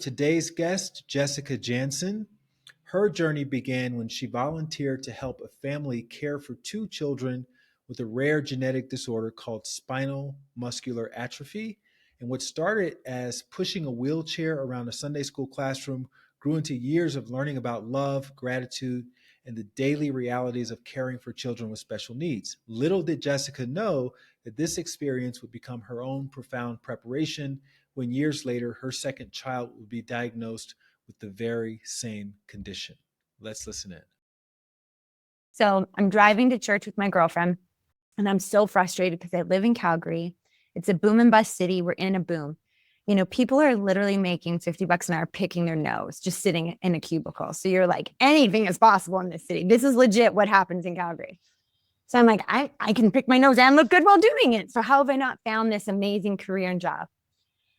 Today's guest, Jessica Jansen. Her journey began when she volunteered to help a family care for two children with a rare genetic disorder called spinal muscular atrophy. And what started as pushing a wheelchair around a Sunday school classroom grew into years of learning about love, gratitude, and the daily realities of caring for children with special needs. Little did Jessica know that this experience would become her own profound preparation when years later her second child would be diagnosed with the very same condition. Let's listen in. So I'm driving to church with my girlfriend, and I'm so frustrated because I live in Calgary. It's a boom and bust city. We're in a boom. You know, people are literally making $50 an hour picking their nose, just sitting in a cubicle. So you're like, anything is possible in this city. This is legit what happens in Calgary. So I'm like, I can pick my nose and look good while doing it. So how have I not found this amazing career and job?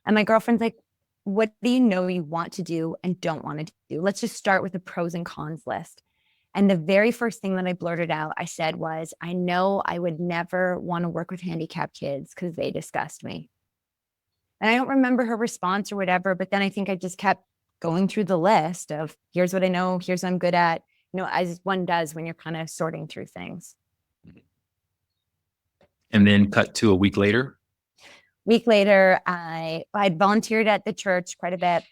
And my girlfriend's like, what do you know you want to do and don't want to do? Let's just start with the pros and cons list. And the very first thing that I blurted out, I said was, I know I would never want to work with handicapped kids because they disgust me. And I don't remember her response or whatever, but then I think I just kept going through the list of here's what I know, here's what I'm good at, you know, as one does when you're kind of sorting through things. And then cut to a week later. Week later, I'd volunteered at the church quite a bit.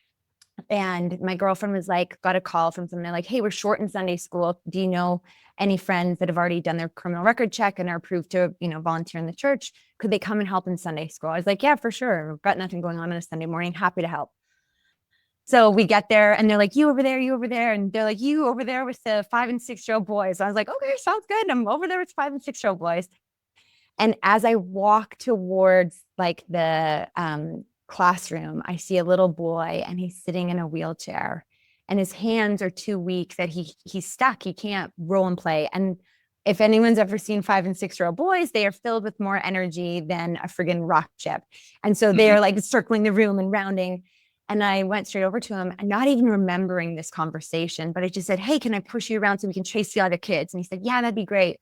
And my girlfriend was like, got a call from someone like, hey, we're short in Sunday school. Do you know any friends that have already done their criminal record check and are approved to, you know, volunteer in the church? Could they come and help in Sunday school? I was like, yeah, for sure. We've got nothing going on a Sunday morning. Happy to help. So we get there and they're like, you over there, you over there. And they're like, you over there with the 5 and 6 year old boys. I was like, okay, sounds good. I'm over there with 5 and 6 year old boys. And as I walk towards like the classroom, I see a little boy and he's sitting in a wheelchair and his hands are too weak that he's stuck. He can't roll and play. And if anyone's ever seen 5 and 6 year old boys, they are filled with more energy than a friggin' rock chip. And so they are like circling the room and rounding. And I went straight over to him and not even remembering this conversation, but I just said, hey, can I push you around so we can chase the other kids? And he said, yeah, that'd be great.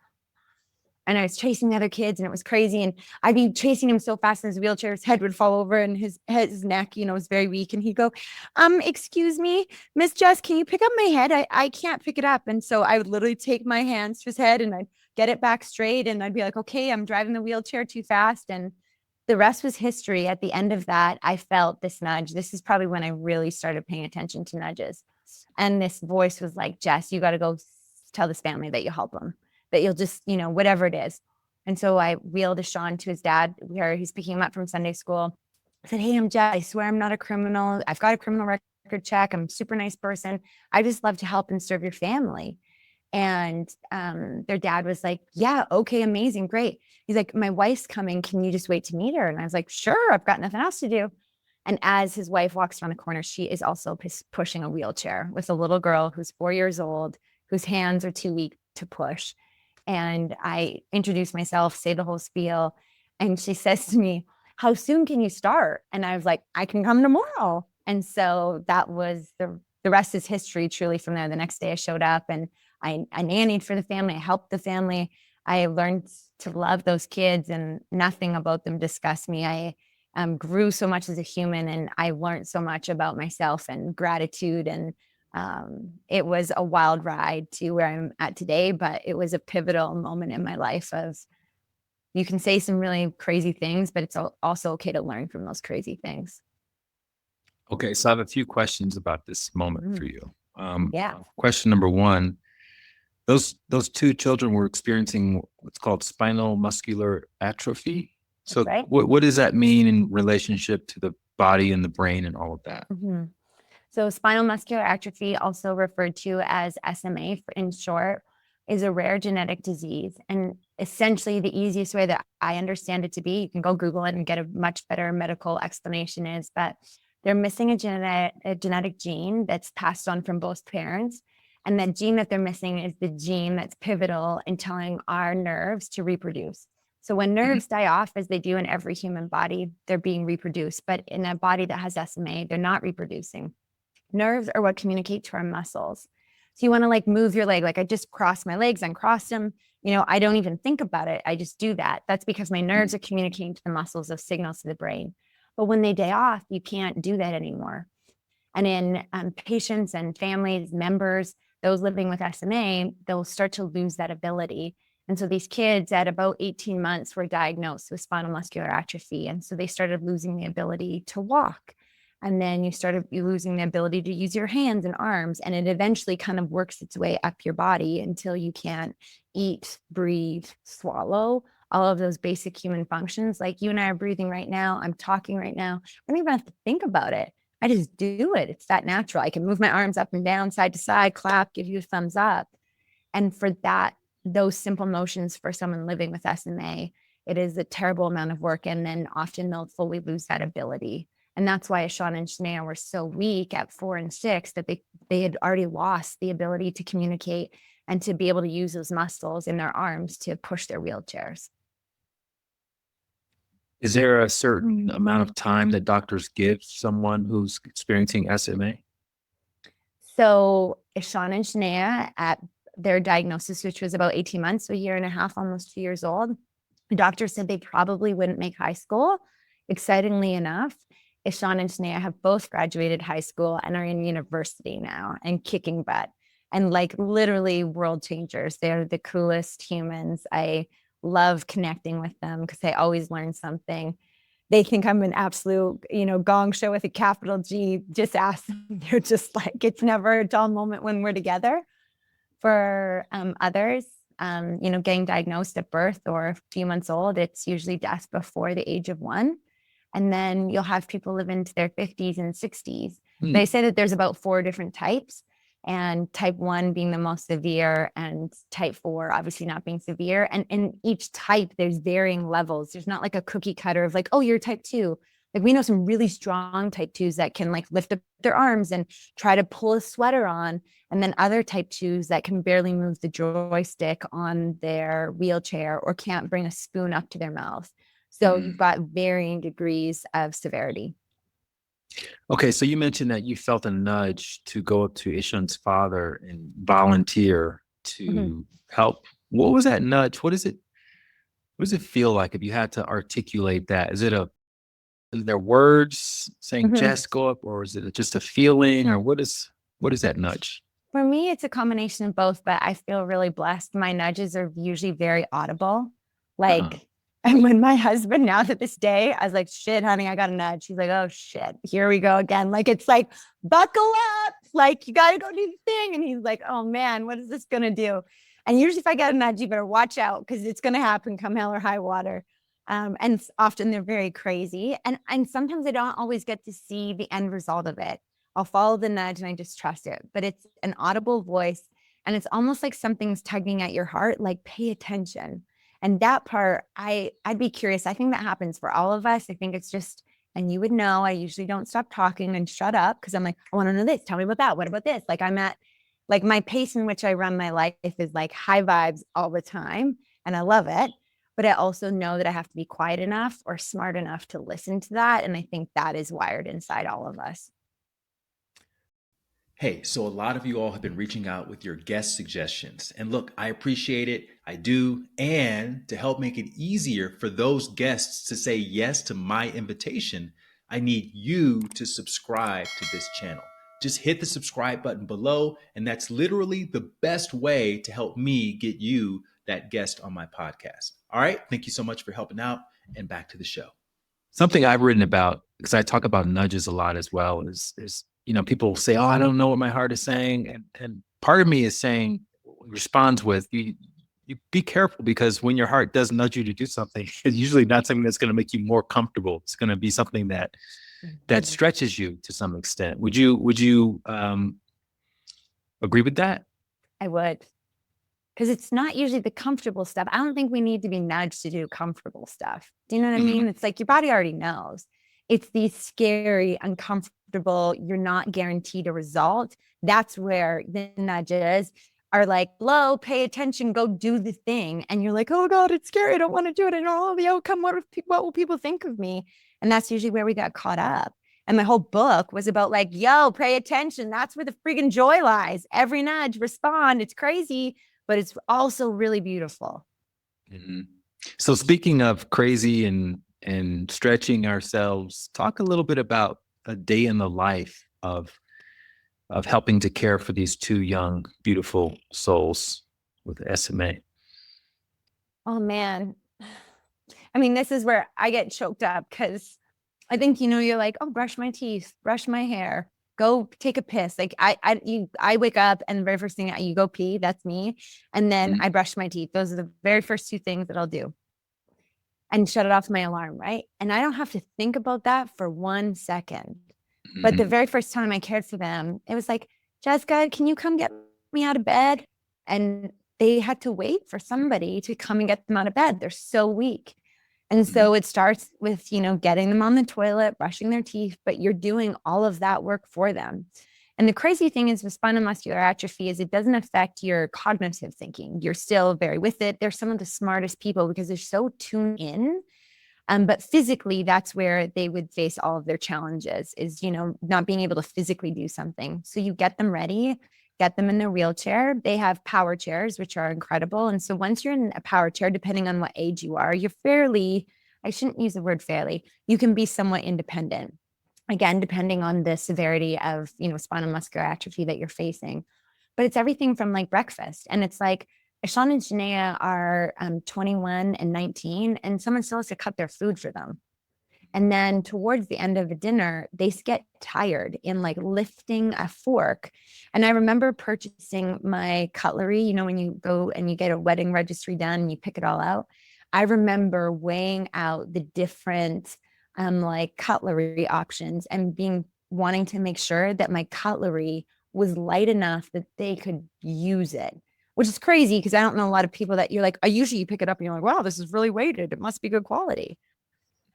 And I was chasing the other kids and it was crazy. And I'd be chasing him so fast in his wheelchair, his head would fall over and his neck, you know, was very weak. And he'd go, excuse me, Miss Jess, can you pick up my head? I can't pick it up. And so I would literally take my hands to his head and I'd get it back straight. And I'd be like, okay, I'm driving the wheelchair too fast. And the rest was history. At the end of that, I felt this nudge. This is probably when I really started paying attention to nudges. And this voice was like, Jess, you got to go tell this family that you help them, that you'll just, you know, whatever it is. And so I wheeled Sean to his dad where he's picking him up from Sunday school. I said, hey, I'm Jess. I swear I'm not a criminal. I've got a criminal record check. I'm a super nice person. I just love to help and serve your family. And their dad was like, yeah, okay, amazing, great. He's like, my wife's coming. Can you just wait to meet her? And I was like, sure, I've got nothing else to do. And as his wife walks around the corner, she is also pushing a wheelchair with a little girl who's 4 years old, whose hands are too weak to push. And I introduce myself, say the whole spiel. And she says to me, how soon can you start? And I was like, I can come tomorrow. And so that was the rest is history truly from there. The next day I showed up and I nannied for the family. I helped the family. I learned to love those kids and nothing about them disgusts me. I grew so much as a human and I learned so much about myself and gratitude. And it was a wild ride to where I'm at today, but it was a pivotal moment in my life of you can say some really crazy things, but it's also okay to learn from those crazy things. Okay, so I have a few questions about this moment for you. Yeah. Question number one, those two children were experiencing what's called spinal muscular atrophy. So right. what does that mean in relationship to the body and the brain and all of that? Mm-hmm. So spinal muscular atrophy, also referred to as SMA in short, is a rare genetic disease. And essentially the easiest way that I understand it to be, you can go Google it and get a much better medical explanation is that they're missing a genetic gene that's passed on from both parents. And that gene that they're missing is the gene that's pivotal in telling our nerves to reproduce. So when nerves die off, as they do in every human body, they're being reproduced. But in a body that has SMA, they're not reproducing. Nerves are what communicate to our muscles. So you want to like move your leg. Like I just crossed my legs, uncrossed them. You know, I don't even think about it. I just do that. That's because my nerves are communicating to the muscles of signals to the brain. But when they die off, you can't do that anymore. And in patients and families, members, those living with SMA, they'll start to lose that ability. And so these kids at about 18 months were diagnosed with spinal muscular atrophy. And so they started losing the ability to walk. And then you started losing the ability to use your hands and arms. And it eventually kind of works its way up your body until you can't eat, breathe, swallow, all of those basic human functions. Like you and I are breathing right now. I'm talking right now. I don't even have to think about it. I just do it. It's that natural. I can move my arms up and down, side to side, clap, give you a thumbs up. And for that, those simple motions for someone living with SMA, it is a terrible amount of work. And then often they'll fully lose that ability. And that's why Sean and Shania were so weak at 4 and 6, that they had already lost the ability to communicate and to be able to use those muscles in their arms to push their wheelchairs. Is there a certain amount of time that doctors give someone who's experiencing SMA? So Sean and Shania, at their diagnosis, which was about 18 months, so a year and a half, almost 2 years old, the doctor said they probably wouldn't make high school. Excitingly enough, Sean and Shania have both graduated high school and are in university now and kicking butt and like literally world changers. They're the coolest humans. I love connecting with them because I always learn something. They think I'm an absolute, gong show with a capital G. Just ask them. They're just like, it's never a dull moment when we're together. For others, getting diagnosed at birth or a few months old, it's usually death before the age of 1. And then you'll have people live into their 50s and 60s. They say that there's about 4 different types, and type 1 being the most severe and type 4 obviously not being severe. And in each type, there's varying levels. There's not like a cookie cutter of like, oh, you're type 2. Like we know some really strong type 2s that can like lift up their arms and try to pull a sweater on. And then other type 2s that can barely move the joystick on their wheelchair or can't bring a spoon up to their mouth. So you've got varying degrees of severity. Okay, so you mentioned that you felt a nudge to go up to Ishan's father and volunteer to help. What was that nudge? What does it feel like if you had to articulate that? Is there words saying Jess, go up, or is it just a feeling, or what is that nudge? For me, it's a combination of both, but I feel really blessed. My nudges are usually very audible. And when my husband, now to this day, I was like, shit, honey, I got a nudge. He's like, oh shit, here we go again. Like, it's like, buckle up. Like, you got to go do the thing. And he's like, oh man, what is this going to do? And usually if I get a nudge, you better watch out because it's going to happen come hell or high water. And often they're very crazy. And sometimes I don't always get to see the end result of it. I'll follow the nudge and I just trust it. But it's an audible voice. And it's almost like something's tugging at your heart, like pay attention. And that part, I'd be curious. I think that happens for all of us. I think it's just, and you would know, I usually don't stop talking and shut up because I'm like, I want to know this. Tell me about that. What about this? Like I'm at, like my pace in which I run my life is like high vibes all the time. And I love it. But I also know that I have to be quiet enough or smart enough to listen to that. And I think that is wired inside all of us. Hey, so a lot of you all have been reaching out with your guest suggestions. And look, I appreciate it. I do. And to help make it easier for those guests to say yes to my invitation, I need you to subscribe to this channel. Just hit the subscribe button below. And that's literally the best way to help me get you that guest on my podcast. All right. Thank you so much for helping out, and back to the show. Something I've written about, because I talk about nudges a lot as well, is people say, oh, I don't know what my heart is saying. And part of me is saying, responds with, you be careful, because when your heart does nudge you to do something, it's usually not something that's going to make you more comfortable. It's going to be something that stretches you to some extent. Would you agree with that? I would. Because it's not usually the comfortable stuff. I don't think we need to be nudged to do comfortable stuff. Do you know what I mean? It's like your body already knows. It's these scary, uncomfortable, you're not guaranteed a result. That's where the nudges are like, hello, pay attention, go do the thing. And you're like, oh God, it's scary. I don't want to do it. I don't know the outcome. What will people think of me? And that's usually where we got caught up. And my whole book was about like, yo, pay attention. That's where the friggin' joy lies. Every nudge, respond. It's crazy, but it's also really beautiful. So speaking of crazy and stretching ourselves, talk a little bit about a day in the life of of helping to care for these two young, beautiful souls with SMA? Oh man. I mean, this is where I get choked up because I think, you're like, oh, brush my teeth, brush my hair, go take a piss. Like I wake up and the very first thing you go pee, that's me. And then I brush my teeth. Those are the very first two things that I'll do and shut it off my alarm. Right. And I don't have to think about that for 1 second. But the very first time I cared for them, it was like, Jessica, can you come get me out of bed? And they had to wait for somebody to come and get them out of bed. They're so weak. And so it starts with, getting them on the toilet, brushing their teeth, but you're doing all of that work for them. And the crazy thing is with spinal muscular atrophy is it doesn't affect your cognitive thinking. You're still very with it. They're some of the smartest people because they're so tuned in. But physically, that's where they would face all of their challenges is, not being able to physically do something. So you get them ready, get them in their wheelchair. They have power chairs, which are incredible. And so once you're in a power chair, depending on what age you are, you're fairly, I shouldn't use the word fairly, you can be somewhat independent. Again, depending on the severity of, spinal muscular atrophy that you're facing. But it's everything from like breakfast. And it's like, Sean and Janaea are 21 and 19, and someone still has to cut their food for them. And then towards the end of the dinner, they get tired in like lifting a fork. And I remember purchasing my cutlery, when you go and you get a wedding registry done and you pick it all out. I remember weighing out the different like cutlery options and wanting to make sure that my cutlery was light enough that they could use it, which is crazy because I don't know a lot of people that you're like, I usually pick it up and you're like, wow, this is really weighted. It must be good quality.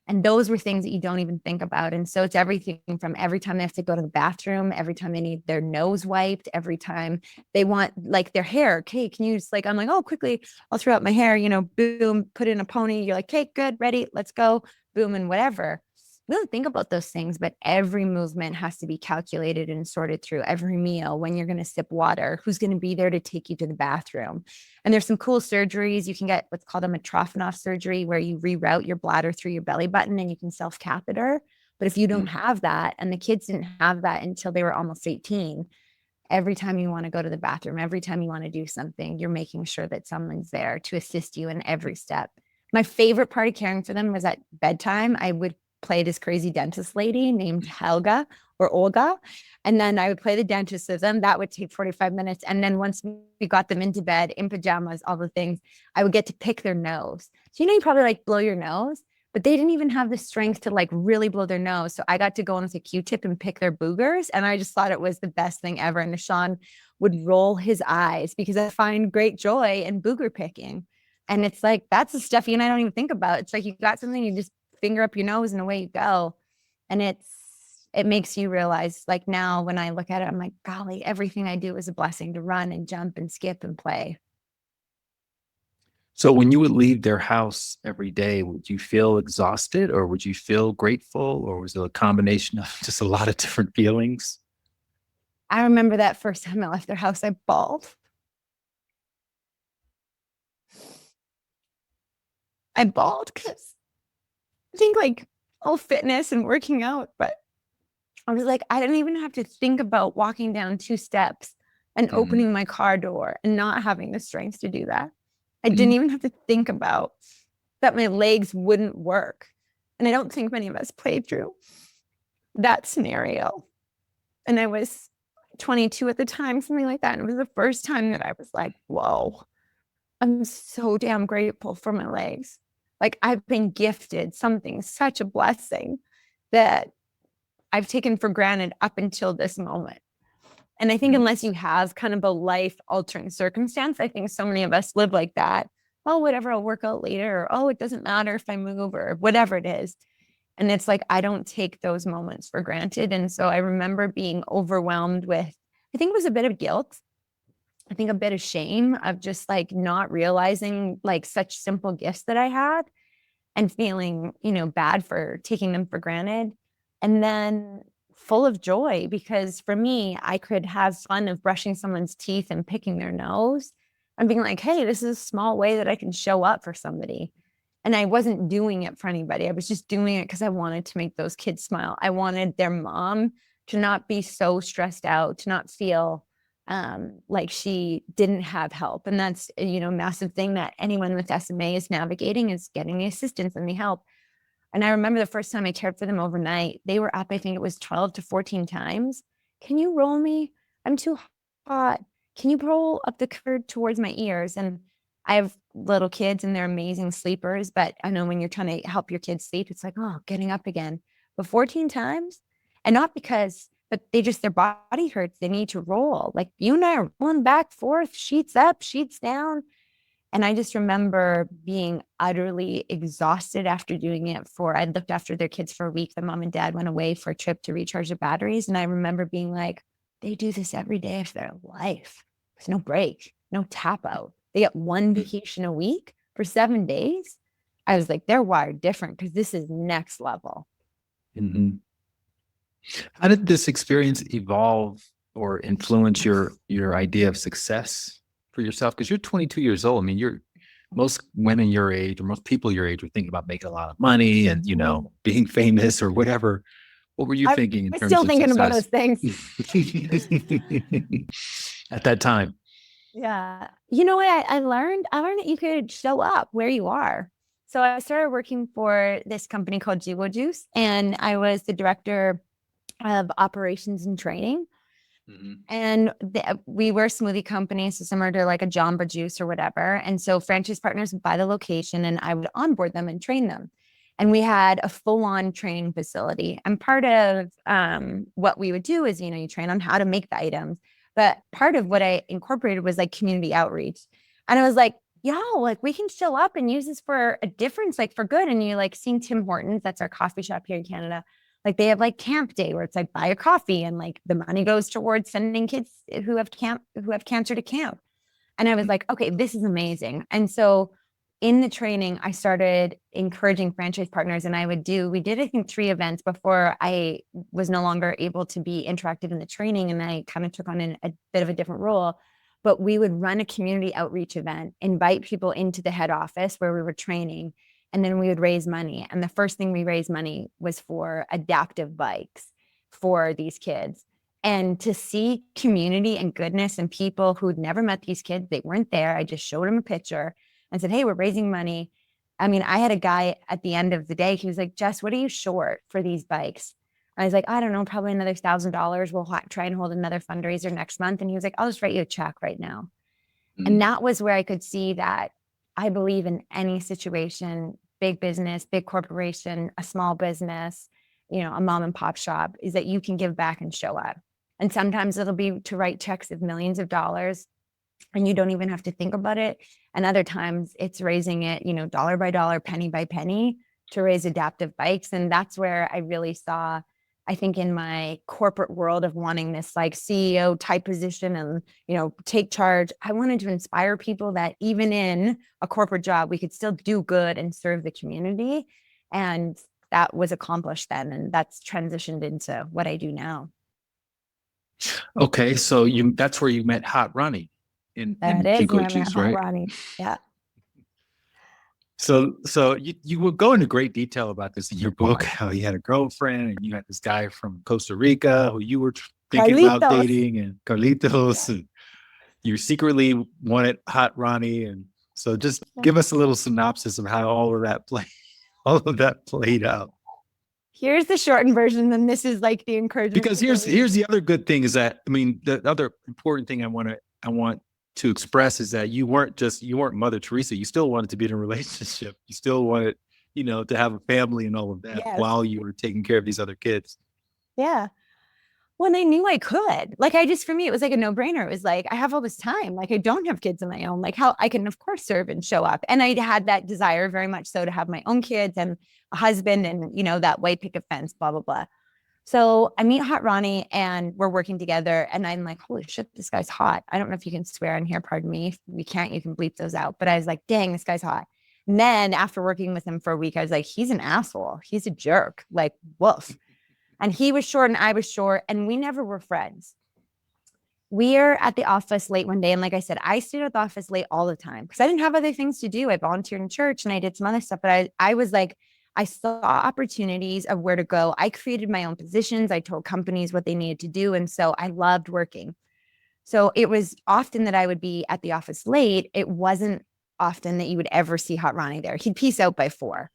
And those were things that you don't even think about. And so it's everything from every time they have to go to the bathroom, every time they need their nose wiped, every time they want like their hair. Okay, can you just like, I'm like, oh, quickly, I'll throw out my hair, boom, put in a pony. You're like, okay, good, ready, let's go, boom, and whatever. We don't think about those things, but every movement has to be calculated and sorted through. Every meal, when you're going to sip water, who's going to be there to take you to the bathroom. And there's some cool surgeries. You can get what's called a Mitrofanoff surgery where you reroute your bladder through your belly button and you can self-catheter. But if you don't have that, and the kids didn't have that until they were almost 18, every time you want to go to the bathroom, every time you want to do something, you're making sure that someone's there to assist you in every step. My favorite part of caring for them was at bedtime. I would play this crazy dentist lady named Helga or Olga. And then I would play the dentist with them. That would take 45 minutes. And then once we got them into bed, in pajamas, all the things, I would get to pick their nose. So, you probably like blow your nose, but they didn't even have the strength to like really blow their nose. So I got to go in with a Q-tip and pick their boogers. And I just thought it was the best thing ever. And Sean would roll his eyes because I find great joy in booger picking. And it's like, that's the stuff you and I don't even think about. It's like you got something, you just finger up your nose and away you go. And it makes you realize, like now when I look at it, I'm like, golly, everything I do is a blessing to run and jump and skip and play. So when you would leave their house every day, would you feel exhausted or would you feel grateful, or was it a combination of just a lot of different feelings? I remember that first time I left their house, I bawled. I bawled because I think like all fitness and working out, but I was like, I didn't even have to think about walking down 2 steps and opening my car door and not having the strength to do that. I didn't even have to think about that my legs wouldn't work. And I don't think many of us played through that scenario. And I was 22 at the time, something like that. And it was the first time that I was like, whoa, I'm so damn grateful for my legs. Like I've been gifted something, such a blessing that I've taken for granted up until this moment. And I think unless you have kind of a life altering circumstance, I think so many of us live like that. Oh, whatever, I'll work out later. Or, oh, it doesn't matter if I move or whatever it is. And it's like, I don't take those moments for granted. And so I remember being overwhelmed with, I think it was a bit of guilt. I think a bit of shame of just like not realizing like such simple gifts that I had and feeling, bad for taking them for granted. And then full of joy because for me, I could have fun of brushing someone's teeth and picking their nose and being like, hey, this is a small way that I can show up for somebody. And I wasn't doing it for anybody. I was just doing it because I wanted to make those kids smile. I wanted their mom to not be so stressed out, to not feel like she didn't have help. And that's, you know, a massive thing that anyone with SMA is navigating, is getting the assistance and the help. And I remember the first time I cared for them overnight, they were up, I think it was 12 to 14 times. Can you roll me? I'm too hot. Can you roll up the curd towards my ears? And I have little kids and they're amazing sleepers, but I know when you're trying to help your kids sleep, it's like, oh, getting up again. But 14 times, and not because, but they just, their body hurts. They need to roll. Like you and I are rolling back, forth, sheets up, sheets down. And I just remember being utterly exhausted after doing it I looked after their kids for a week. The mom and dad went away for a trip to recharge their batteries. And I remember being like, they do this every day of their life. There's no break, no tap out. They get one vacation a week for 7 days. I was like, they're wired different because this is next level. Mm-hmm. How did this experience evolve or influence your idea of success for yourself? Because you're 22 years old. I mean, most women your age, or most people your age, are thinking about making a lot of money and, you know, being famous or whatever. What were you thinking in terms still of thinking success? about those things At that time? Yeah. You know what I learned? I learned that you could show up where you are. So I started working for this company called Jiwo Juice, and I was the director of operations and training. Mm-hmm. And we were a smoothie company, so similar to like a Jamba Juice or whatever. And so franchise partners would buy the location and I would onboard them and train them. And we had a full-on training facility. And part of what we would do is, you know, you train on how to make the items. But part of what I incorporated was like community outreach. And I was like, yo, like we can show up and use this for a difference, like for good. And you like seeing Tim Hortons, that's our coffee shop here in Canada. Like they have like camp day where it's like buy a coffee and like the money goes towards sending kids who have cancer to camp. And I was like, okay, this is amazing. And so in the training, I started encouraging franchise partners, and we did, I think 3 events before I was no longer able to be interactive in the training. And I kind of took on a bit of a different role, but we would run a community outreach event, invite people into the head office where we were training, and then we would raise money. And the first thing we raised money was for adaptive bikes for these kids. And to see community and goodness and people who'd never met these kids, they weren't there. I just showed them a picture and said, hey, we're raising money. I mean, I had a guy at the end of the day, he was like, Jess, what are you short for these bikes? I was like, I don't know, probably another $1,000. We'll try and hold another fundraiser next month. And he was like, I'll just write you a check right now. Mm-hmm. And that was where I could see that I believe in any situation, big business, big corporation, a small business, you know, a mom and pop shop, is that you can give back and show up. And sometimes it'll be to write checks of millions of dollars and you don't even have to think about it. And other times it's raising it, you know, dollar by dollar, penny by penny to raise adaptive bikes. And that's where I really saw, I think, in my corporate world of wanting this like CEO type position and, you know, take charge, I wanted to inspire people that even in a corporate job, we could still do good and serve the community. And that was accomplished then. And that's transitioned into what I do now. Okay. So that's where you met Hot Ronnie in Jiwo Juice, right? Hot Ronnie. Yeah. So you will go into great detail about this in your book, how you had a girlfriend and you had this guy from Costa Rica who you were thinking about dating, and Carlitos, and you secretly wanted Hot Ronnie. And so just give us a little synopsis of how all of that played out. Here's the shortened version, then this is like the encouragement. Because here's the other good thing is that, I mean, the other important thing I want to express is that you weren't Mother Teresa. You still wanted to be in a relationship. You still wanted, you know, to have a family and all of that. Yes. While you were taking care of these other kids. Yeah. When I knew I could, like, for me, it was like a no-brainer. It was like, I have all this time. Like, I don't have kids of my own. Like, how I can, of course, serve and show up. And I had that desire very much so to have my own kids and a husband and, you know, that white picket fence, blah, blah, blah. So I meet Hot Ronnie and we're working together and I'm like, holy shit, this guy's hot. I don't know if you can swear on here. Pardon me. If we can't, you can bleep those out. But I was like, dang, this guy's hot. And then after working with him for a week, I was like, he's an asshole. He's a jerk. Like, woof. And he was short and I was short and we never were friends. We're at the office late one day. And like I said, I stayed at the office late all the time because I didn't have other things to do. I volunteered in church and I did some other stuff. But I was like, I saw opportunities of where to go. I created my own positions. I told companies what they needed to do. And so I loved working. So it was often that I would be at the office late. It wasn't often that you would ever see Hot Ronnie there. He'd peace out by 4.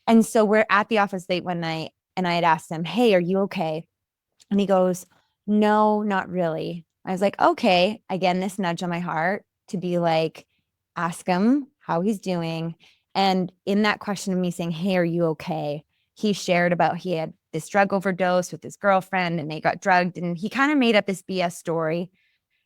And so we're at the office late one night and I had asked him, hey, are you okay? And he goes, no, not really. I was like, okay. Again, this nudge on my heart to be like, ask him how he's doing. And in that question of me saying, hey, are you okay? He shared about he had this drug overdose with his girlfriend and they got drugged. And he kind of made up this BS story.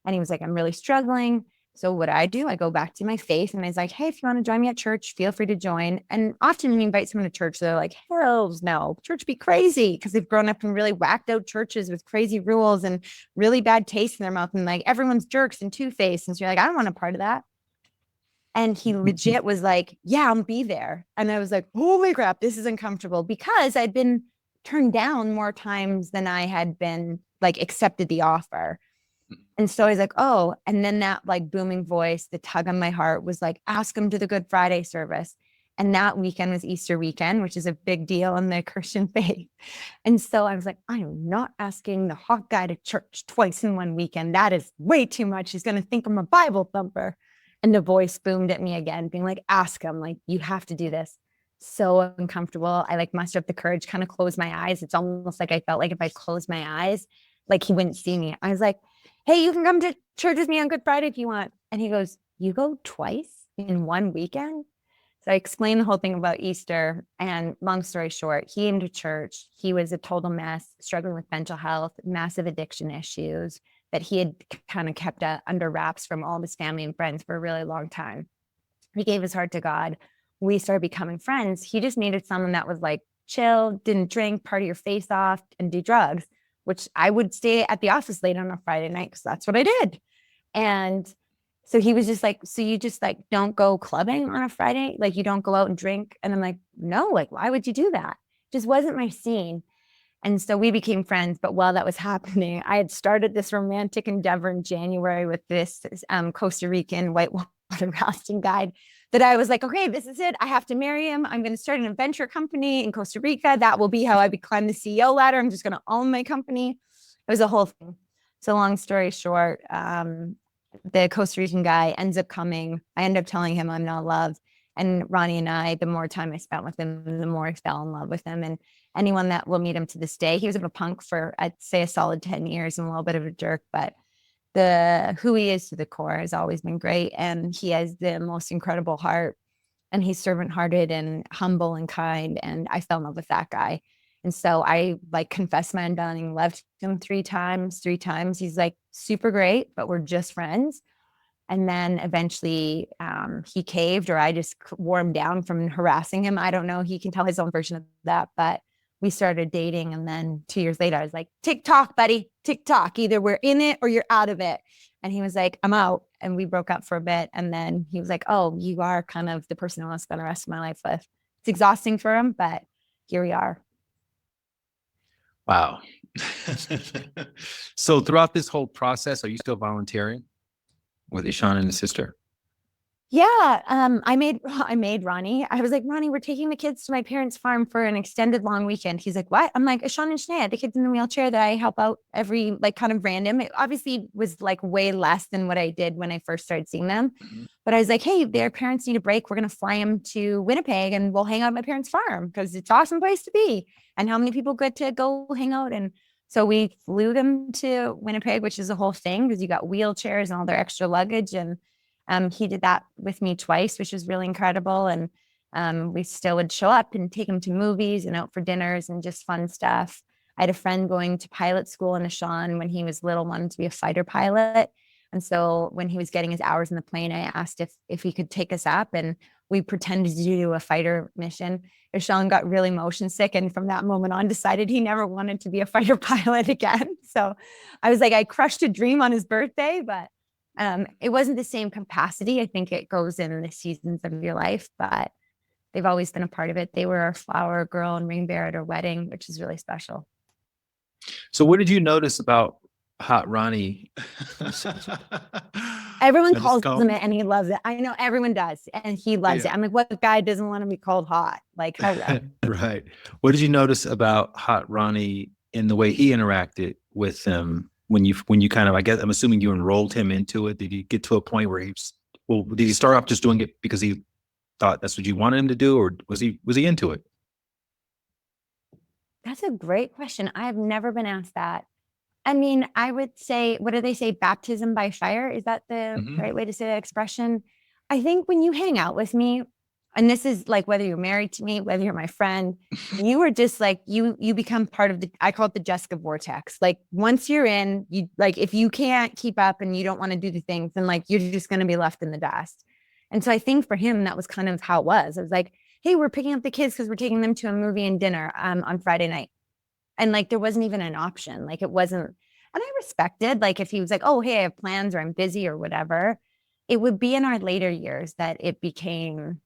And he was like, I'm really struggling. So what I do, I go back to my faith and I was like, hey, if you want to join me at church, feel free to join. And often when you invite someone to church, they're like, hells no, church be crazy because they've grown up in really whacked out churches with crazy rules and really bad taste in their mouth. And like everyone's jerks and two-faced. And so you're like, I don't want a part of that. And he legit was like, yeah, I'll be there. And I was like, holy crap, this is uncomfortable because I'd been turned down more times than I had been like accepted the offer. And so I was like, oh, and then that like booming voice, the tug on my heart was like, ask him to the Good Friday service. And that weekend was Easter weekend, which is a big deal in the Christian faith. And so I was like, I am not asking the hot guy to church twice in one weekend. That is way too much. He's going to think I'm a Bible thumper. And the voice boomed at me again, being like, ask him, like, you have to do this. So uncomfortable. I like mustered up the courage, kind of closed my eyes. It's almost like I felt like if I closed my eyes, like he wouldn't see me. I was like, hey, you can come to church with me on Good Friday if you want. And he goes, you go twice in one weekend? So I explained the whole thing about Easter. And long story short, he came to church. He was a total mess, struggling with mental health, massive addiction issues that he had kind of kept under wraps from all of his family and friends for a really long time. He gave his heart to God. We started becoming friends. He just needed someone that was like chill, didn't drink, party your face off, and do drugs, which I would stay at the office late on a Friday night because that's what I did. And so he was just like, so you just like don't go clubbing on a Friday? Like you don't go out and drink? And I'm like, no, like, why would you do that? Just wasn't my scene. And so we became friends. But while that was happening, I had started this romantic endeavor in January with this Costa Rican whitewater rafting guide that I was like, okay, this is it. I have to marry him. I'm going to start an adventure company in Costa Rica. That will be how I climb the CEO ladder. I'm just going to own my company. It was a whole thing. So long story short, the Costa Rican guy ends up coming. I end up telling him I'm not loved. And Ronnie and I, the more time I spent with him, the more I fell in love with him. And anyone that will meet him to this day, he was a punk for, I'd say, a solid 10 years and a little bit of a jerk, but who he is to the core has always been great. And he has the most incredible heart and he's servant hearted and humble and kind. And I fell in love with that guy. And so I like confessed my undying love to him 3 times. He's like super great, but we're just friends. And then eventually he caved, or I just wore him down from harassing him. I don't know. He can tell his own version of that, but we started dating. And then 2 years later, I was like, TikTok, buddy, TikTok. Either we're in it or you're out of it. And he was like, I'm out. And we broke up for a bit. And then he was like, oh, you are kind of the person I want to spend the rest of my life with. It's exhausting for him, but here we are. Wow. So throughout this whole process, are you still volunteering with Ishan and his sister? Yeah, I made Ronnie. I was like, Ronnie, we're taking the kids to my parents' farm for an extended long weekend. He's like, what? I'm like, Sean and Shania, the kids in the wheelchair that I help out every like kind of random. It obviously was like way less than what I did when I first started seeing them. Mm-hmm. But I was like, hey, their parents need a break. We're gonna fly them to Winnipeg and we'll hang out at my parents' farm because it's an awesome place to be. And how many people get to go hang out? And so we flew them to Winnipeg, which is a whole thing because you got wheelchairs and all their extra luggage. And he did that with me twice, which was really incredible. And we still would show up and take him to movies and out for dinners and just fun stuff. I had a friend going to pilot school in Ishan when he was little, wanted to be a fighter pilot. And so when he was getting his hours in the plane, I asked if he could take us up, and we pretended to do a fighter mission. Ishan got really motion sick, and from that moment on decided he never wanted to be a fighter pilot again. So I was like, I crushed a dream on his birthday, but it wasn't the same capacity. I think it goes in the seasons of your life, but they've always been a part of it. They were our flower girl and ring bearer at our wedding, which is really special. So what did you notice about Hot Ronnie? Everyone I just calls call him it and he loves it. I know everyone does. And he loves Yeah. it. I'm like, what guy doesn't want to be called hot? Like, hello. Right. What did you notice about Hot Ronnie in the way he interacted with them when you kind of, I guess I'm assuming you enrolled him into it? Did he get to a point where did he start off just doing it because he thought that's what you wanted him to do, or was he into it? That's a great question. I have never been asked that. I mean, I would say, what do they say? Baptism by fire. Is that the Hmm. right way to say that expression? I think when you hang out with me, and this is like whether you're married to me, whether you're my friend, you are just like you become part of the, I call it the Jessica vortex. Like once you're in, you like if you can't keep up and you don't want to do the things, then like you're just gonna be left in the dust. And so I think for him, that was kind of how it was. It was like, hey, we're picking up the kids because we're taking them to a movie and dinner on Friday night. And like there wasn't even an option. Like it wasn't, and I respected like if he was like, oh, hey, I have plans or I'm busy or whatever. It would be in our later years that it became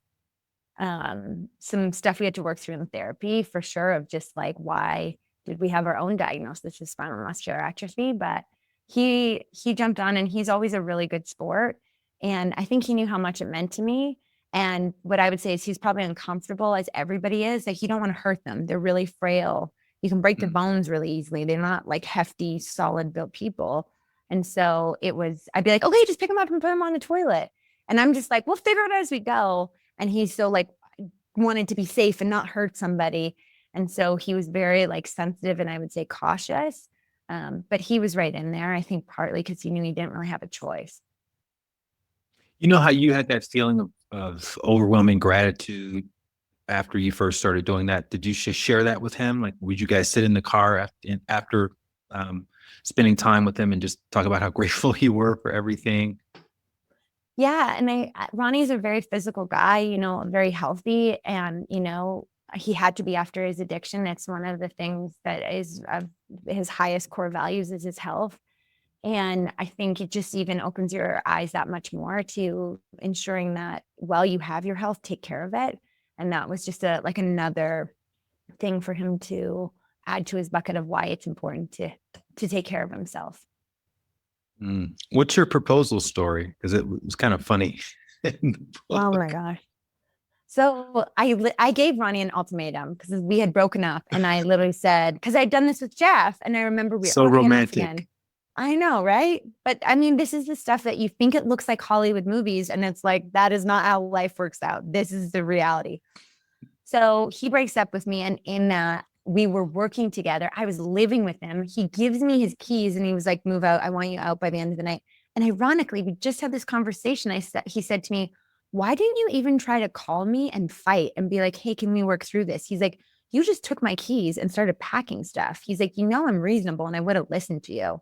some stuff we had to work through in therapy for sure, of just like why did we have our own diagnosis of spinal muscular atrophy. But he jumped on, and he's always a really good sport, and I think he knew how much it meant to me. And what I would say is he's probably uncomfortable as everybody is, that you don't want to hurt them. They're really frail. You can break their Mm. bones really easily. They're not like hefty, solid built people. And so I'd be like, okay, just pick them up and put them on the toilet. And I'm just like, we'll figure it out as we go. And he's so like wanted to be safe and not hurt somebody. And so he was very like sensitive and I would say cautious. But he was right in there, I think partly because he knew he didn't really have a choice. You know how you had that feeling of overwhelming gratitude after you first started doing that? Did you share that with him? Like, would you guys sit in the car after spending time with him and just talk about how grateful you were for everything? Yeah. And Ronnie's a very physical guy, very healthy. And, he had to be after his addiction. It's one of the things that is of his highest core values is his health. And I think it just even opens your eyes that much more to ensuring that while you have your health, take care of it. And that was just like another thing for him to add to his bucket of why it's important to take care of himself. Mm. What's your proposal story? Because it was kind of funny in the Oh my book. gosh. So I gave Ronnie an ultimatum because we had broken up, and I literally said, because I'd done this with Jeff, and I remember we were So hanging out again. romantic. I know, right? But I mean, this is the stuff that you think it looks like Hollywood movies, and it's like that is not how life works out. This is the reality. So he breaks up with me, and in that we were working together. I was living with him. He gives me his keys, and he was like, "Move out. I want you out by the end of the night." And ironically, we just had this conversation. He said to me, why didn't you even try to call me and fight and be like, hey, can we work through this? He's like, you just took my keys and started packing stuff. He's like, I'm reasonable and I would have listened to you.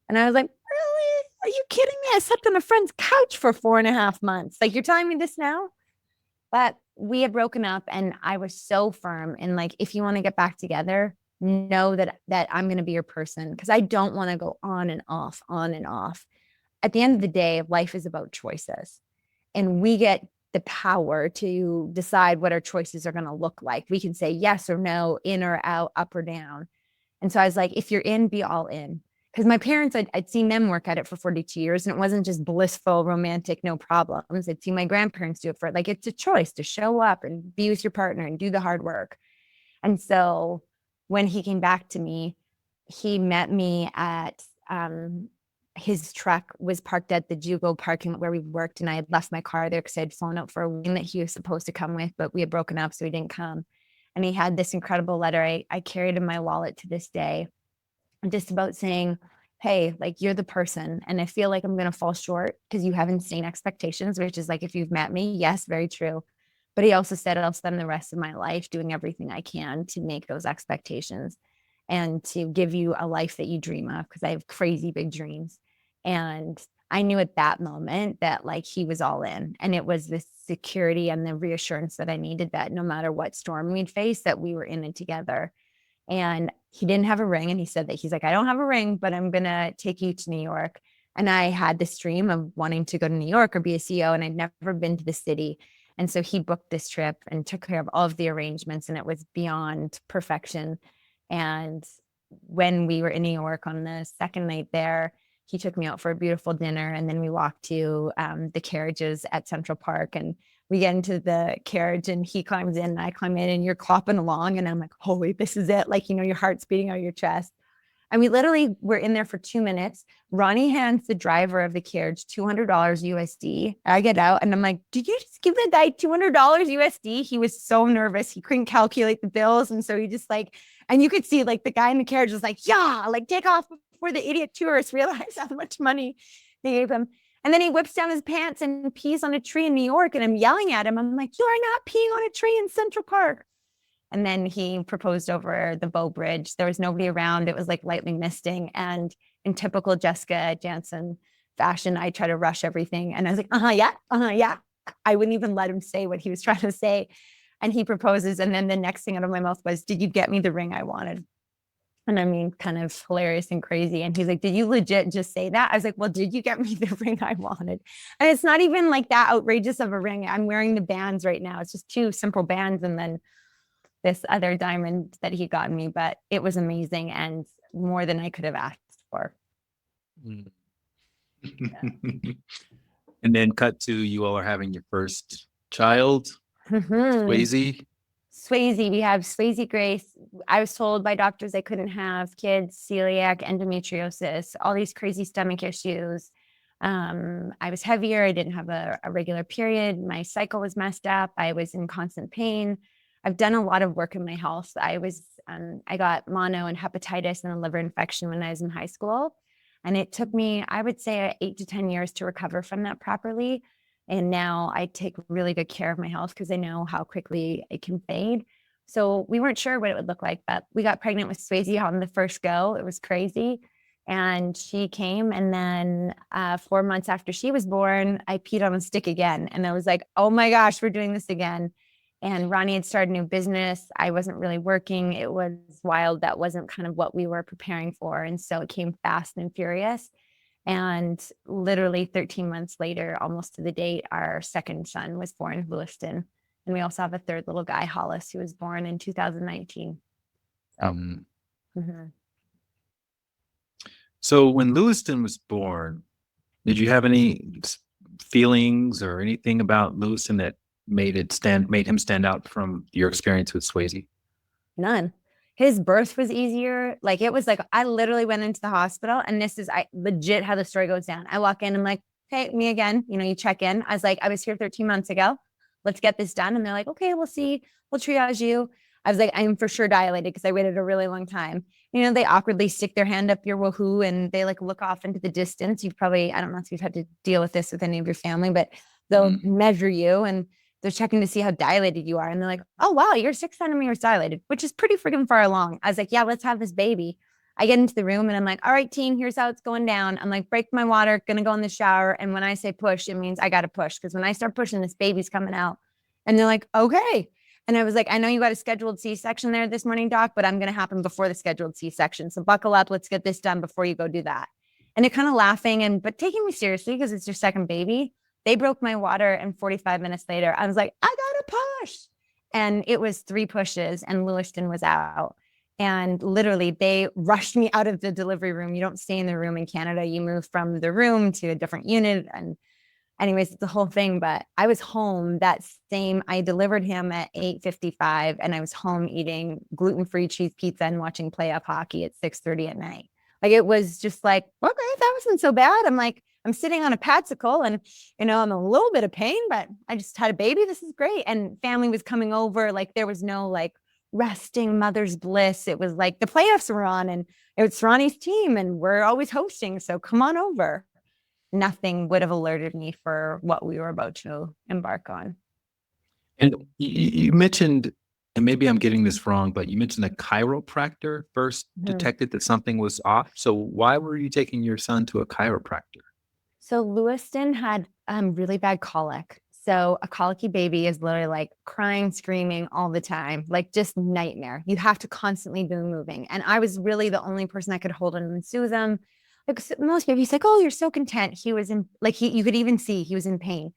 And I was like, really? Are you kidding me? I slept on a friend's couch for 4.5 months. Like, you're telling me this now? But we had broken up, and I was so firm. And like, if you want to get back together, know that I'm going to be your person, because I don't want to go on and off, on and off. At the end of the day, life is about choices, and we get the power to decide what our choices are going to look like. We can say yes or no, in or out, up or down. And so I was like, if you're in, be all in. Because my parents, I'd seen them work at it for 42 years, and it wasn't just blissful, romantic, no problems. I'd seen my grandparents do it for like, it's a choice to show up and be with your partner and do the hard work. And so when he came back to me, he met me at his truck was parked at the Jugo parking lot where we worked, and I had left my car there because I'd flown out for a wedding that he was supposed to come with, but we had broken up, so he didn't come. And he had this incredible letter I carried in my wallet to this day, just about saying, hey, like, you're the person, and I feel like I'm going to fall short because you have insane expectations, which is like, if you've met me, yes, very true. But he also said, I'll spend the rest of my life doing everything I can to make those expectations and to give you a life that you dream of, because I have crazy big dreams. And I knew at that moment that like he was all in, and it was the security and the reassurance that I needed, that no matter what storm we'd face, that we were in it together. And he didn't have a ring, and he said that he's like, I don't have a ring, but I'm gonna take you to New York. And I had this dream of wanting to go to New York or be a CEO, and I'd never been to the city. And so he booked this trip and took care of all of the arrangements, and it was beyond perfection. And when we were in New York on the second night there, he took me out for a beautiful dinner, and then we walked to the carriages at Central Park, and we get into the carriage and he climbs in and I climb in and you're clopping along. And I'm like, holy, this is it. Like, your heart's beating out of your chest. And we literally were in there for 2 minutes. Ronnie hands the driver of the carriage $200 USD. I get out and I'm like, did you just give the guy $200 USD? He was so nervous. He couldn't calculate the bills. And so he just and you could see the guy in the carriage was like, yeah, take off before the idiot tourists realize how much money they gave him. And then he whips down his pants and pees on a tree in New York. And I'm yelling at him. I'm like, you are not peeing on a tree in Central Park. And then he proposed over the Bow Bridge. There was nobody around. It was lightning misting. And in typical Jessica Jansen fashion, I try to rush everything. And I was like, yeah. I wouldn't even let him say what he was trying to say. And he proposes. And then the next thing out of my mouth was, did you get me the ring I wanted? And I mean, kind of hilarious and crazy. And he's like, did you legit just say that? I was like, well, did you get me the ring I wanted? And it's not even that outrageous of a ring. I'm wearing the bands right now. It's just 2 simple bands. And then this other diamond that he got me, but it was amazing and more than I could have asked for. And then cut to you all are having your first child, Swayze. Swayze, we have Swayze Grace. I was told by doctors I couldn't have kids, celiac, endometriosis, all these crazy stomach issues. I was heavier. I didn't have a regular period. My cycle was messed up. I was in constant pain. I've done a lot of work in my health. I got mono and hepatitis and a liver infection when I was in high school. And it took me, I would say, 8 to 10 years to recover from that properly. And now I take really good care of my health because I know how quickly it can fade. So we weren't sure what it would look like, but we got pregnant with Swayze on the first go. It was crazy. And she came. And then 4 months after she was born, I peed on a stick again. And I was like, oh my gosh, we're doing this again. And Ronnie had started a new business. I wasn't really working. It was wild. That wasn't kind of what we were preparing for. And so it came fast and furious. And literally 13 months later, almost to the date, our second son was born, Lewiston. And we also have a third little guy, Hollis, who was born in 2019. So when Lewiston was born, did you have any feelings or anything about Lewiston that made him stand out from your experience with Swayze? None. His birth was easier. It was I literally went into the hospital, and this is legit how the story goes down. I walk in, I'm like, hey, me again. You check in. I was like, I was here 13 months ago. Let's get this done. And they're like, okay, we'll see. We'll triage you. I was like, I'm for sure dilated because I waited a really long time. They awkwardly stick their hand up your woohoo and they look off into the distance. You've probably, I don't know if you've had to deal with this with any of your family, but they'll measure you and they're checking to see how dilated you are. And they're like, oh, wow, you're 6 centimeters dilated, which is pretty freaking far along. I was like, yeah, let's have this baby. I get into the room and I'm like, all right, team, here's how it's going down. I'm like, break my water, gonna go in the shower. And when I say push, it means I got to push. Because when I start pushing, this baby's coming out. And they're like, okay. And I was like, I know you got a scheduled C-section there this morning, doc, but I'm going to happen before the scheduled C-section. So buckle up. Let's get this done before you go do that. And they're kind of laughing but taking me seriously because it's your second baby. They broke my water, and 45 minutes later, I was like, I got to push. And it was 3 pushes and Lewiston was out. And literally they rushed me out of the delivery room. You don't stay in the room in Canada. You move from the room to a different unit. And anyways, it's the whole thing. But I was home I delivered him at 8:55 and I was home eating gluten-free cheese pizza and watching playoff hockey at 6:30 at night. It was just okay, that wasn't so bad. I'm sitting on a patsicle and, I'm a little bit of pain, but I just had a baby. This is great. And family was coming over. There was no resting mother's bliss. It was the playoffs were on and it's Ronnie's team and we're always hosting. So come on over. Nothing would have alerted me for what we were about to embark on. And you mentioned, and maybe I'm getting this wrong, but you mentioned a chiropractor first detected that something was off. So why were you taking your son to a chiropractor? So Lewiston had really bad colic. So a colicky baby is literally crying, screaming all the time, just nightmare. You have to constantly be moving. And I was really the only person that could hold him and soothe him. Most babies oh, you're so content. He was in you could even see he was in pain.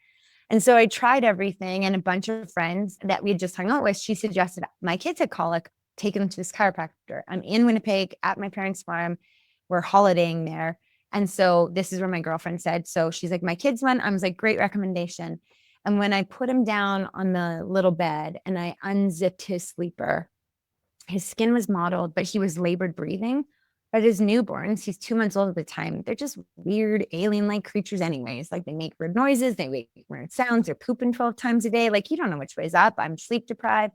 And so I tried everything, and a bunch of friends that we had just hung out with, she suggested my kids had colic, take them to this chiropractor. I'm in Winnipeg at my parents' farm. We're holidaying there. And so this is where my girlfriend said, so she's like, my kids went. I was like, great recommendation. And when I put him down on the little bed and I unzipped his sleeper, his skin was mottled, but he was labored breathing. But his newborns, he's 2 months old at the time, they're just weird alien-like creatures anyways. Like they make weird noises, they make weird sounds, they're pooping 12 times a day. Like you don't know which way's up. I'm sleep deprived.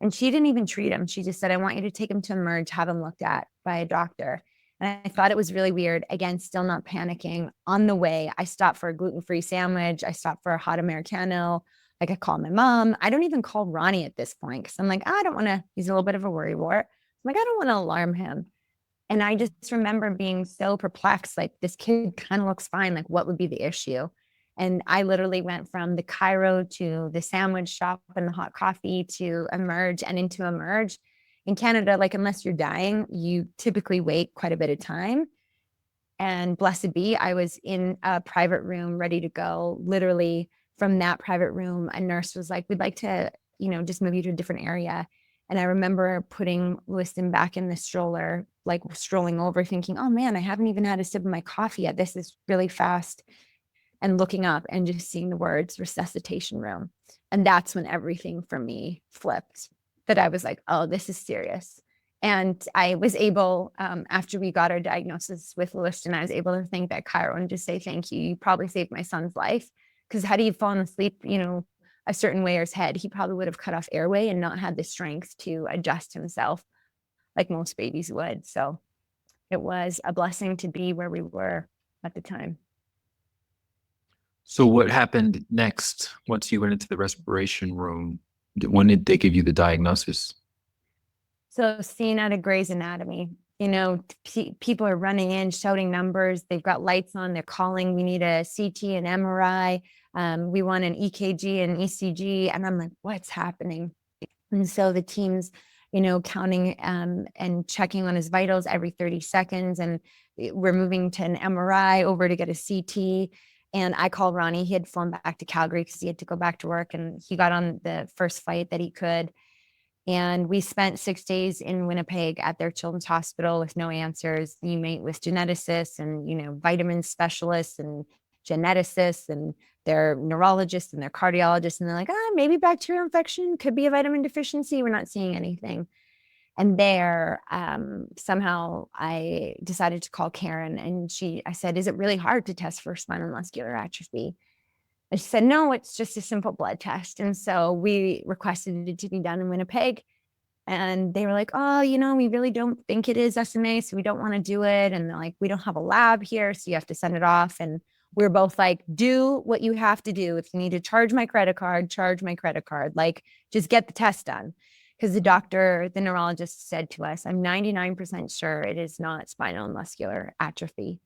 And she didn't even treat him. She just said, I want you to take him to Emerge, have him looked at by a doctor. And I thought it was really weird. Again, still not panicking. On the way, I stopped for a gluten-free sandwich. I stopped for a hot Americano. Like I called my mom. I don't even call Ronnie at this point because I'm like, I don't want to, he's a little bit of a worrywart. I'm like, I don't want to alarm him. And I just remember being so perplexed, like this kid kind of looks fine. Like what would be the issue? And I literally went from the Cairo to the sandwich shop and the hot coffee to Emerge and into Emerge. In Canada, like unless you're dying, you typically wait quite a bit of time. And blessed be, I was in a private room ready to go. Literally from that private room, a nurse was like, we'd like to, just move you to a different area. And I remember putting Lewiston back in the stroller, like strolling over thinking, oh man, I haven't even had a sip of my coffee yet. This is really fast. And looking up and just seeing the words resuscitation room. And that's when everything for me flipped, that I was like, oh, this is serious. And I was able, after we got our diagnosis with Lewiston, I was able to thank that Cairo and just say, thank you. You probably saved my son's life. Because had he fallen asleep, a certain way or his head, he probably would have cut off airway and not had the strength to adjust himself like most babies would. So it was a blessing to be where we were at the time. So what happened next once you went into the respiration room? When did they give you the diagnosis? So seen at a Grey's Anatomy, people are running in, shouting numbers. They've got lights on. They're calling. We need a CT and MRI. We want an EKG and ECG. And I'm like, what's happening? And so the team's, counting and checking on his vitals every 30 seconds. And we're moving to an MRI over to get a CT. And I called Ronnie. He had flown back to Calgary because he had to go back to work. And he got on the first flight that he could. And we spent 6 days in Winnipeg at their children's hospital with no answers. You meet with geneticists and, vitamin specialists and geneticists and their neurologists and their cardiologists. And they're like, maybe bacterial infection, could be a vitamin deficiency. We're not seeing anything. And there, somehow I decided to call Karen and I said, is it really hard to test for spinal muscular atrophy? And she said, no, it's just a simple blood test. And so we requested it to be done in Winnipeg. And they were like, oh, we really don't think it is SMA, so we don't want to do it. And they're like, we don't have a lab here, so you have to send it off. And we were both like, do what you have to do. If you need to charge my credit card, charge my credit card. Like, just get the test done. Because the neurologist said to us, I'm 99% sure it is not spinal muscular atrophy.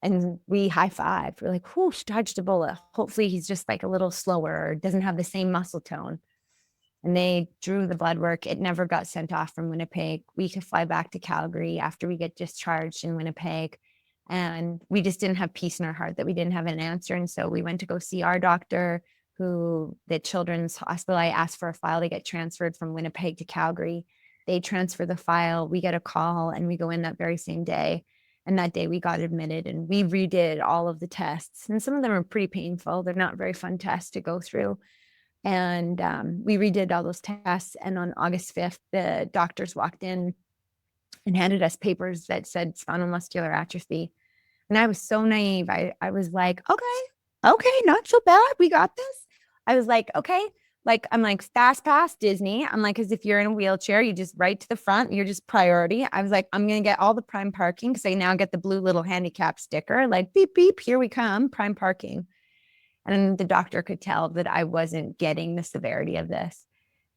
And we high-fived. We're like, whoo, dodged a bullet. Hopefully he's just like a little slower or doesn't have the same muscle tone. And they drew the blood work. It never got sent off from Winnipeg. We could fly back to Calgary after we get discharged in Winnipeg. And we just didn't have peace in our heart that we didn't have an answer. And so we went to go see our doctor, the children's hospital. I asked for a file to get transferred from Winnipeg to Calgary. They transfer the file. We get a call and we go in that very same day. And that day we got admitted and we redid all of the tests. And some of them are pretty painful. They're not very fun tests to go through. And we redid all those tests. And on August 5th, the doctors walked in and handed us papers that said spinal muscular atrophy. And I was so naive. I was like, okay, not so bad. We got this. I was like, okay. Like, I'm like, fast pass Disney. I'm like, because if you're in a wheelchair, you just right to the front, you're just priority. I was like, I'm going to get all the prime parking because I now get the blue little handicap sticker, like beep, beep, here we come, prime parking. And the doctor could tell that I wasn't getting the severity of this.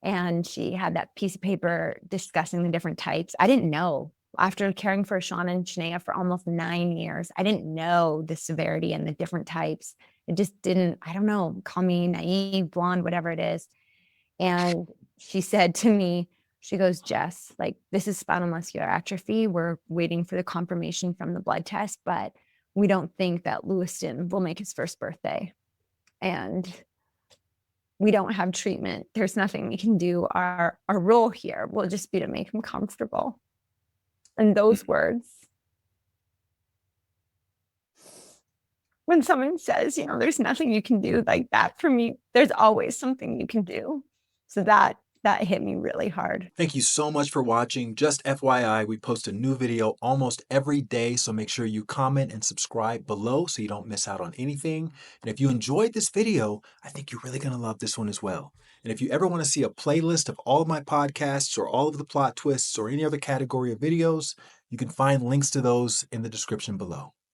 And she had that piece of paper discussing the different types. I didn't know. After caring for Shauna and Shania for almost 9 years, I didn't know the severity and the different types. It just didn't, I don't know, call me naive, blonde, whatever it is. And she said to me, she goes, Jess, like, this is spinal muscular atrophy. We're waiting for the confirmation from the blood test, but we don't think that Lewiston will make his first birthday. And we don't have treatment. There's nothing we can do. Our role here will just be to make him comfortable. And those words when someone says, you know, there's nothing you can do, like that for me, there's always something you can do. So that hit me really hard. Thank you so much for watching. Just FYI, we post a new video almost every day, so make sure you comment and subscribe below so you don't miss out on anything. And if you enjoyed this video, I think you're really going to love this one as well. And if you ever want to see a playlist of all of my podcasts or all of the plot twists or any other category of videos, you can find links to those in the description below.